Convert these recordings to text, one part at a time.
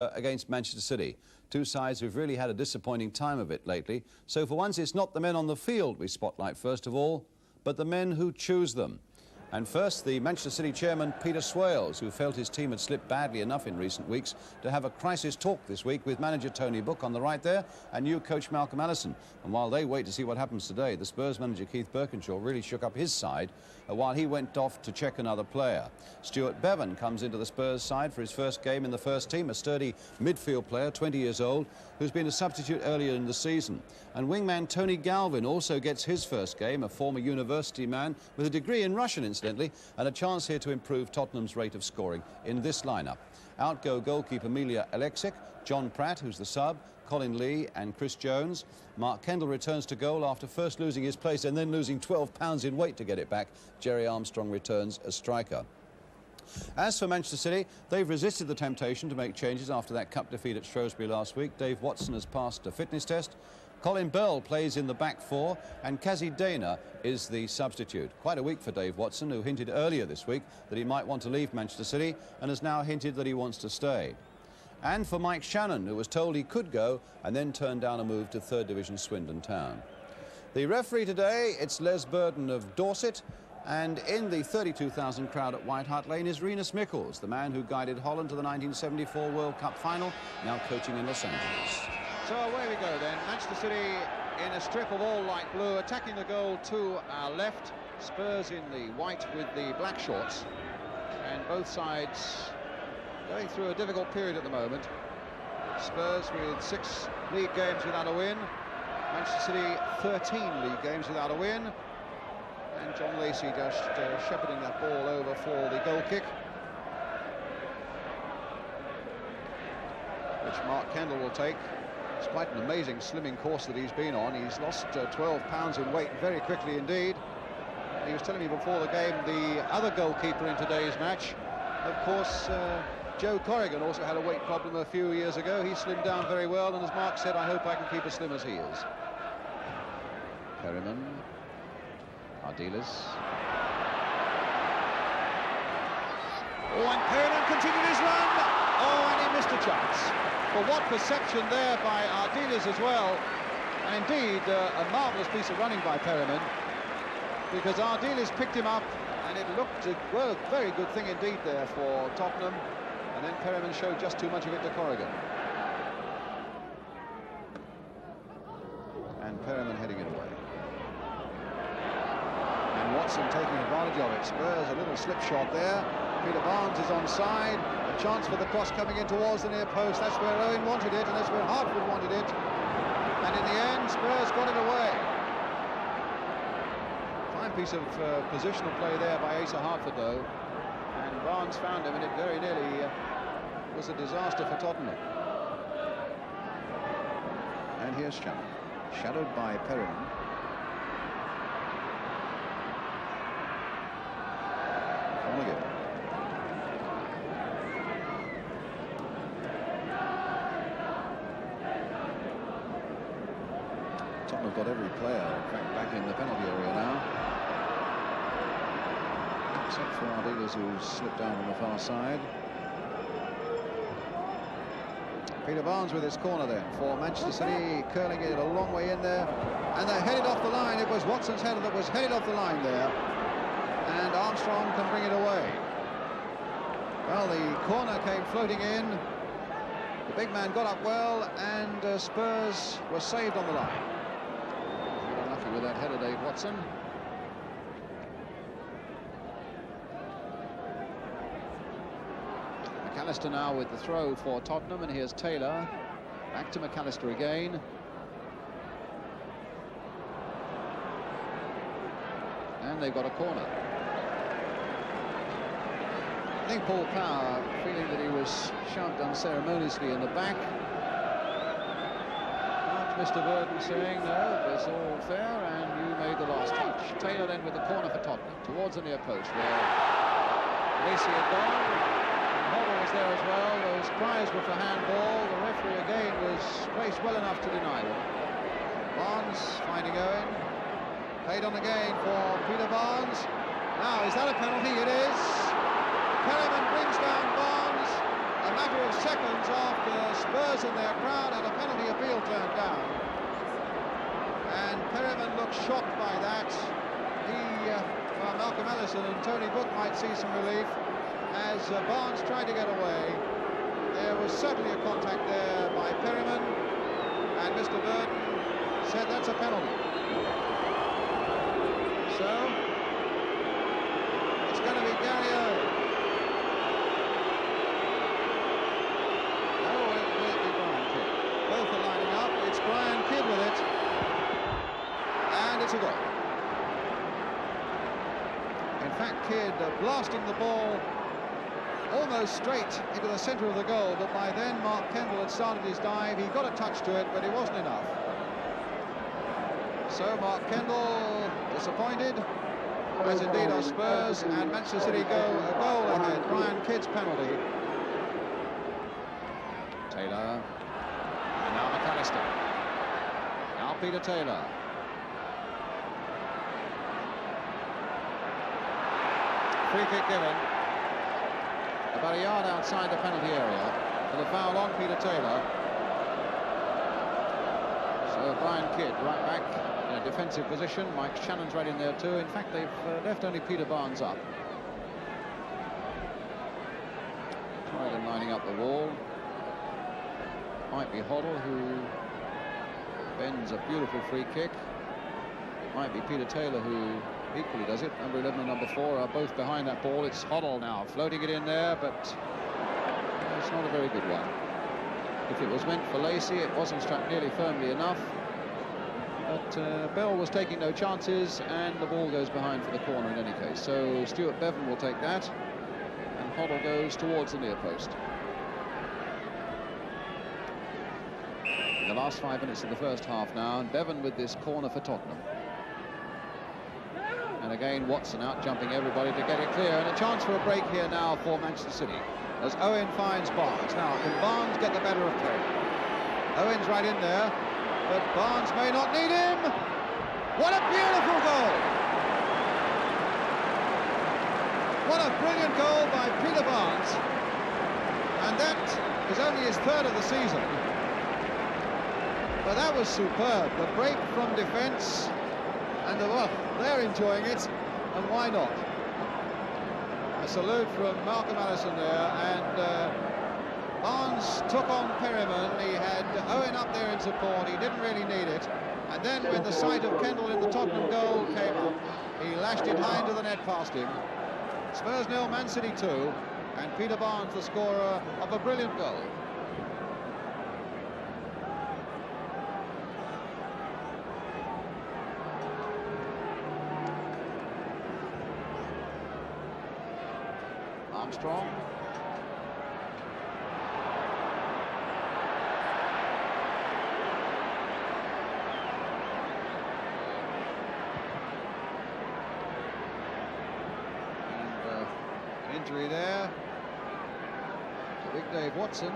against Manchester City. Two sides who've really had a disappointing time of it lately. So for once, it's not the men on the field we spotlight first of all, but the men who choose them. And first, the Manchester City chairman, Peter Swales, who felt his team had slipped badly enough in recent weeks to have a crisis talk this week with manager Tony Book on the right there and new coach Malcolm Allison. And while they wait to see what happens today, the Spurs manager Keith Birkinshaw really shook up his side while he went off to check another player. Stuart Bevan comes into the Spurs side for his first game in the first team, a sturdy midfield player, 20 years old, who's been a substitute earlier in the season. And wingman Tony Galvin also gets his first game, a former university man with a degree in Russian, incidentally, and a chance here to improve Tottenham's rate of scoring in this lineup. Out go goalkeeper Milja Alexic, John Pratt, who's the sub, Colin Lee and Chris Jones. Mark Kendall returns to goal after first losing his place and then losing 12 pounds in weight to get it back. Jerry Armstrong returns as striker. As for Manchester City, they've resisted the temptation to make changes after that cup defeat at Shrewsbury last week. Dave Watson has passed a fitness test. Colin Bell plays in the back four, and Kazi Dana is the substitute. Quite a week for Dave Watson, who hinted earlier this week that he might want to leave Manchester City and has now hinted that he wants to stay. And for Mike Shannon, who was told he could go and then turned down a move to third division Swindon Town. The referee today, it's Les Burden of Dorset, and in the 32,000 crowd at White Hart Lane is Rinus Michels, the man who guided Holland to the 1974 World Cup final, now coaching in Los Angeles. So away we go then. Manchester City in a strip of all light blue, attacking the goal to our left. Spurs in the white with the black shorts. And both sides going through a difficult period at the moment. Spurs with 6 league games without a win. Manchester City 13 league games without a win. And John Lacey just shepherding that ball over for the goal kick, which Mark Kendall will take. It's quite an amazing slimming course that he's been on. He's lost 12 pounds in weight very quickly indeed. He was telling me before the game the other goalkeeper in today's match, of course, Joe Corrigan, also had a weight problem a few years ago. He slimmed down very well, and as Mark said, I hope I can keep as slim as he is. Perryman, Ardiles. Oh, and Perryman continued his run. Oh, and he missed a chance. But what perception there by Ardiles as well. And indeed, a marvellous piece of running by Perryman, because Ardiles picked him up, and it looked well, a very good thing indeed there for Tottenham. And then Perryman showed just too much of it to Corrigan. And Perryman heading it away. And Watson taking advantage of it. Spurs a little slip shot there. Peter Barnes is onside. A chance for the cross coming in towards the near post. That's where Owen wanted it, and that's where Hartford wanted it. And in the end, Spurs got it away. Fine piece of positional play there by Asa Hartford, though. And Barnes found him, and it very nearly was a disaster for Tottenham. And here's Shannon, shadowed by Perryman. On again. Tottenham have got every player, in fact, back in the penalty area now, except for Ardiles, who's slipped down on the far side. Peter Barnes with his corner then for Manchester City, curling it a long way in there, and they headed off the line. It was Watson's header that was headed off the line there, and Armstrong can bring it away. Well, the corner came floating in. The big man got up well, and Spurs were saved on the line. Unlucky with that header, Dave Watson. McAllister now with the throw for Tottenham, and here's Taylor. Back to McAllister again. And they've got a corner. I think Paul Power, feeling that he was shoved unceremoniously in the back. And Mr. Burton saying, no, it's all fair, and you made the last touch. Taylor then with the corner for Tottenham, towards the near post, where Lacey had gone. Hoddle was there as well. Those cries were for handball. The referee again was placed well enough to deny them. Barnes finding Owen. Played on again for Peter Barnes. Now, is that a penalty? It is. Perryman brings down Barnes. A matter of seconds after Spurs and their crowd had a penalty appeal turned down. And Perryman looked shocked by that. Malcolm Ellison and Tony Book might see some relief as Barnes tried to get away. There was certainly a contact there by Perryman, and Mr. Burton said that's a penalty. So it's going to be Gary Owen. No, it will be Brian Kidd. Both are lining up. It's Brian Kidd with it, and it's a goal. In fact, Kidd blasting the ball almost straight into the centre of the goal, but by then Mark Kendall had started his dive. He got a touch to it, but it wasn't enough. So Mark Kendall disappointed, as indeed are Spurs, and Manchester City go a goal ahead. Brian Kidd's penalty. Taylor, and now McAllister. Now Peter Taylor. Free kick given. About a yard outside the penalty area for the foul on Peter Taylor. So Brian Kidd right back in a defensive position. Mike Shannon's right in there too. In fact, they've left only Peter Barnes up. Tried lining up the wall. Might be Hoddle, who bends a beautiful free kick. Might be Peter Taylor, who equally does it. Number 11 and number 4 are both behind that ball. It's Hoddle now floating it in there, but it's not a very good one. If it was meant for Lacey, it wasn't struck nearly firmly enough. But Bell was taking no chances, and the ball goes behind for the corner in any case. So Stuart Bevan will take that, and Hoddle goes towards the near post. In the last 5 minutes of the first half now, and Bevan with this corner for Tottenham. And again, Watson out jumping everybody to get it clear, and a chance for a break here now for Manchester City as Owen finds Barnes. Now, can Barnes get the better of Perry? Owen's right in there, but Barnes may not need him. What a beautiful goal! What a brilliant goal by Peter Barnes, and that is only his 3rd of the season. But that was superb. The break from defence, and they're enjoying it, and why not? A salute from Malcolm Ellison there, and Barnes took on Perryman. He had Owen up there in support. He didn't really need it. And then when the sight of Kendall in the Tottenham goal came up, he lashed it high into the net past him. Spurs 0, Man City 2, and Peter Barnes the scorer of a brilliant goal. Armstrong. And injury there to Big Dave Watson.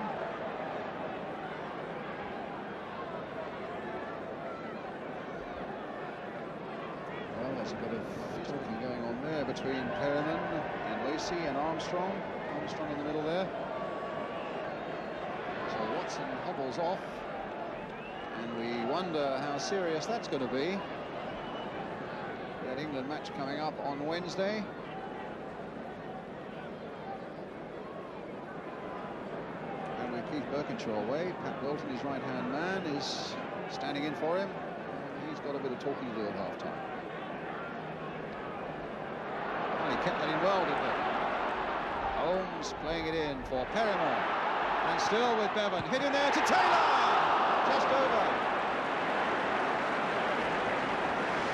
Well, there's a bit of talking going on there between Perryman and Lacey and Armstrong. Armstrong in the middle there. So Watson hobbles off, and we wonder how serious that's going to be. That England match coming up on Wednesday. And with Keith Birkinshaw away, Pat Wilton, his right-hand man, is standing in for him. And he's got a bit of talking to do at half-time. He kept that in well, didn't he? Holmes playing it in for Perryman, and still with Bevan, hit in there to Taylor, just over.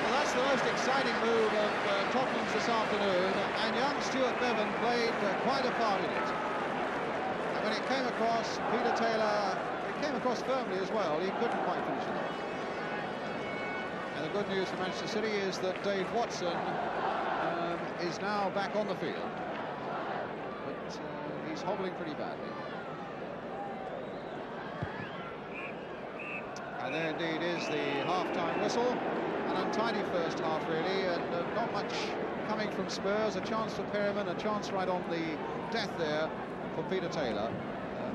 Well, that's the most exciting move of Tottenham's this afternoon, and young Stuart Bevan played quite a part in it. And when it came across, Peter Taylor, it came across firmly as well. He couldn't quite finish it off. And the good news for Manchester City is that Dave Watson is now back on the field, but he's hobbling pretty badly. And there indeed is the half-time whistle. An untidy first half, really, and not much coming from Spurs. A chance for Perryman, a chance right on the death there for Peter Taylor.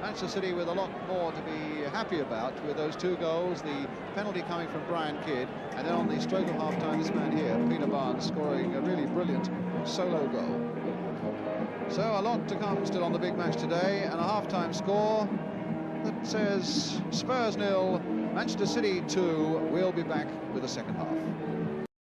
Manchester City with a lot more to be happy about with those 2 goals, the penalty coming from Brian Kidd, and then on the stroke of half-time, this man here, Peter Barnes, scoring a really brilliant solo goal. So a lot to come still on the big match today, and a half-time score that says Spurs 0, Manchester City 2. We'll be back with the second half.